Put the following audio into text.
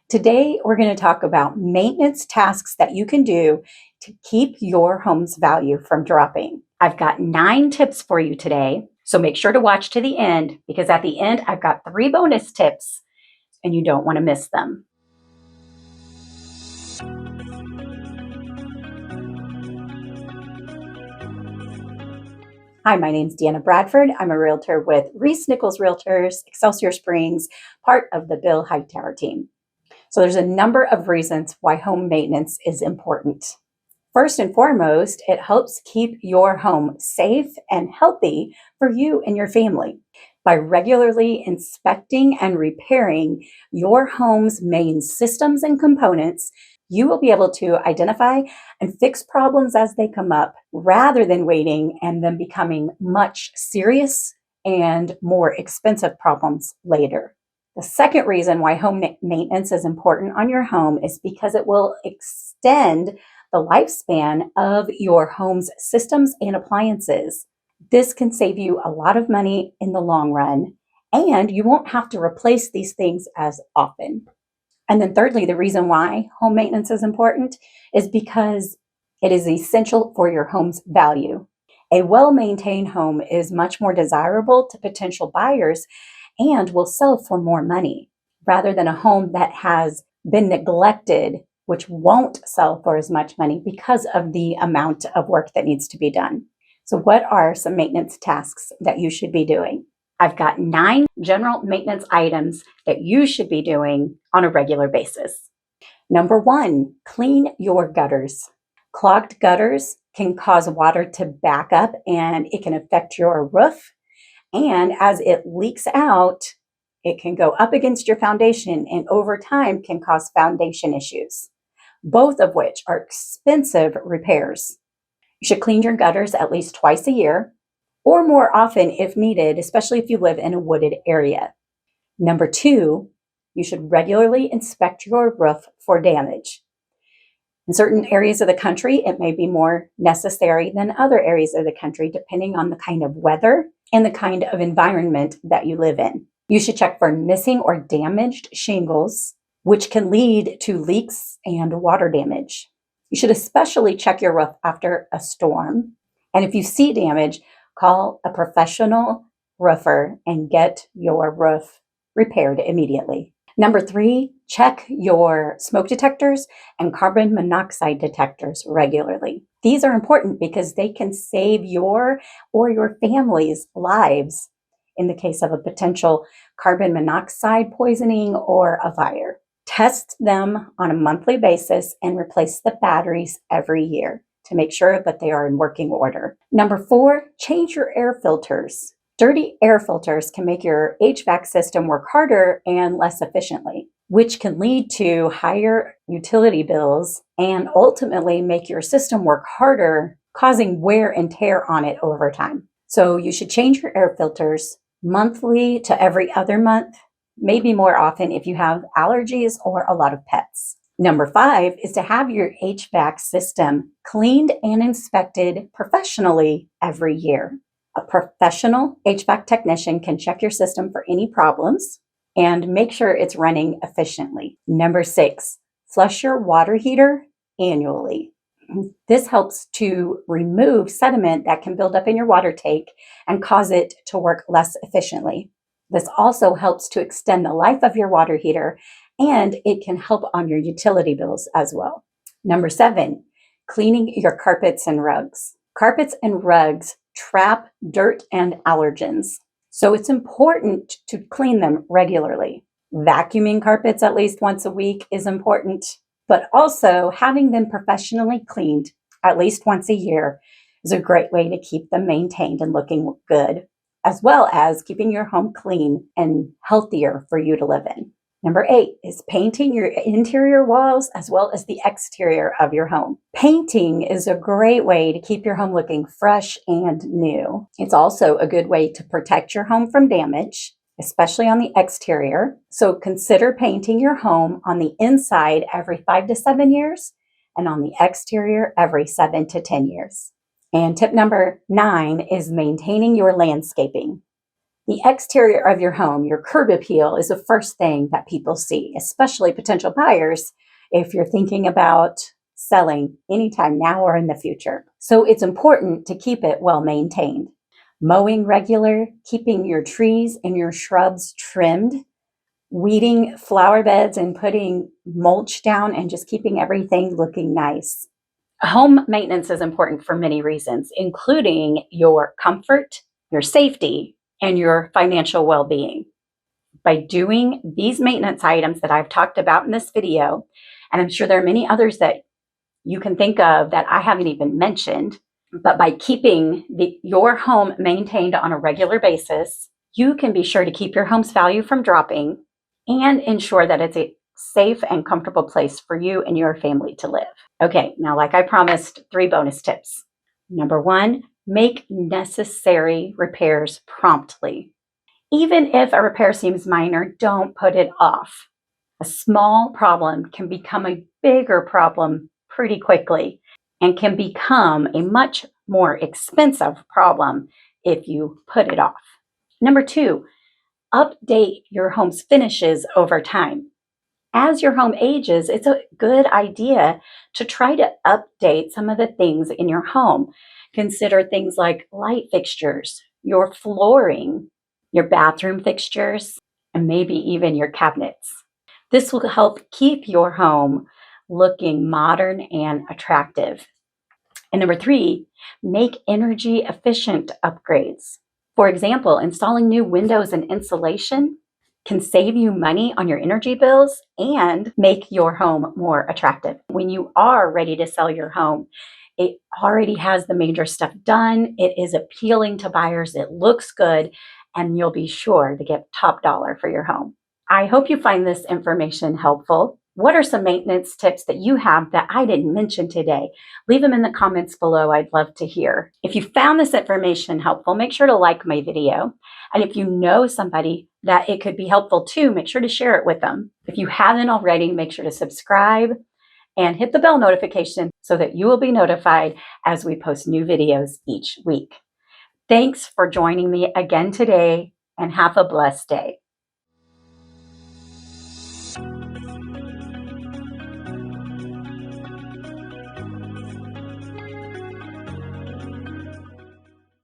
Today, we're going to talk about maintenance tasks that you can do to keep your home's value from dropping. I've got 9 tips for you today, so make sure to watch to the end because at the end, I've got 3 bonus tips and you don't want to miss them. Hi, my name's Deanna Bradford. I'm a realtor with Reese Nichols Realtors, Excelsior Springs, part of the Bill Hightower team. So there's a number of reasons why home maintenance is important. First and foremost, it helps keep your home safe and healthy for you and your family. By regularly inspecting and repairing your home's main systems and components, you will be able to identify and fix problems as they come up rather than waiting and them becoming much serious and more expensive problems later. The second reason why home maintenance is important on your home is because it will extend the lifespan of your home's systems and appliances. This can save you a lot of money in the long run, and you won't have to replace these things as often. And then thirdly, the reason why home maintenance is important is because it is essential for your home's value. A well-maintained home is much more desirable to potential buyers and will sell for more money rather than a home that has been neglected, which won't sell for as much money because of the amount of work that needs to be done. So what are some maintenance tasks that you should be doing? I've got 9 general maintenance items that you should be doing on a regular basis. Number 1, clean your gutters. Clogged gutters can cause water to back up and it can affect your roof. And as it leaks out, it can go up against your foundation and over time can cause foundation issues, both of which are expensive repairs. You should clean your gutters at least twice a year or more often if needed, especially if you live in a wooded area. Number 2, you should regularly inspect your roof for damage. In certain areas of the country, it may be more necessary than other areas of the country, depending on the kind of weather and the kind of environment that you live in. You should check for missing or damaged shingles, which can lead to leaks and water damage. You should especially check your roof after a storm. And if you see damage, call a professional roofer and get your roof repaired immediately. Number 3, check your smoke detectors and carbon monoxide detectors regularly. These are important because they can save your or your family's lives in the case of a potential carbon monoxide poisoning or a fire. Test them on a monthly basis and replace the batteries every year to make sure that they are in working order. Number 4, change your air filters. Dirty air filters can make your HVAC system work harder and less efficiently, which can lead to higher utility bills and ultimately make your system work harder, causing wear and tear on it over time. So you should change your air filters monthly to every other month, maybe more often if you have allergies or a lot of pets. Number 5 is to have your HVAC system cleaned and inspected professionally every year. A professional HVAC technician can check your system for any problems and make sure it's running efficiently. Number 6, flush your water heater annually. This helps to remove sediment that can build up in your water tank and cause it to work less efficiently. This also helps to extend the life of your water heater, and it can help on your utility bills as well. Number 7, cleaning your carpets and rugs. Carpets and rugs trap dirt and allergens, so it's important to clean them regularly. Vacuuming carpets at least once a week is important, but also having them professionally cleaned at least once a year is a great way to keep them maintained and looking good, as well as keeping your home clean and healthier for you to live in. Number 8 is painting your interior walls as well as the exterior of your home. Painting is a great way to keep your home looking fresh and new. It's also a good way to protect your home from damage, especially on the exterior. So consider painting your home on the inside every 5 to 7 years and on the exterior every 7 to 10 years. And tip number 9 is maintaining your landscaping. The exterior of your home, your curb appeal, is the first thing that people see, especially potential buyers if you're thinking about selling anytime now or in the future. So it's important to keep it well maintained. Mowing regular, keeping your trees and your shrubs trimmed, weeding flower beds and putting mulch down and just keeping everything looking nice. Home maintenance is important for many reasons, including your comfort, your safety, and your financial well-being. By doing these maintenance items that I've talked about in this video, and I'm sure there are many others that you can think of that I haven't even mentioned, but by keeping your home maintained on a regular basis, you can be sure to keep your home's value from dropping and ensure that it's a safe and comfortable place for you and your family to live. Okay, now like I promised, 3 bonus tips. Number 1, make necessary repairs promptly. Even if a repair seems minor, don't put it off. A small problem can become a bigger problem pretty quickly and can become a much more expensive problem if you put it off. Number 2, update your home's finishes over time. As your home ages, it's a good idea to try to update some of the things in your home. Consider things like light fixtures, your flooring, your bathroom fixtures, and maybe even your cabinets. This will help keep your home looking modern and attractive. And number 3, make energy efficient upgrades. For example, installing new windows and insulation can save you money on your energy bills and make your home more attractive. When you are ready to sell your home, it already has the major stuff done. It is appealing to buyers. It looks good, and you'll be sure to get top dollar for your home. I hope you find this information helpful. What are some maintenance tips that you have that I didn't mention today? Leave them in the comments below. I'd love to hear. If you found this information helpful, make sure to like my video. And if you know somebody that it could be helpful to, make sure to share it with them. If you haven't already, make sure to subscribe and hit the bell notification so that you will be notified as we post new videos each week. Thanks for joining me again today, and have a blessed day.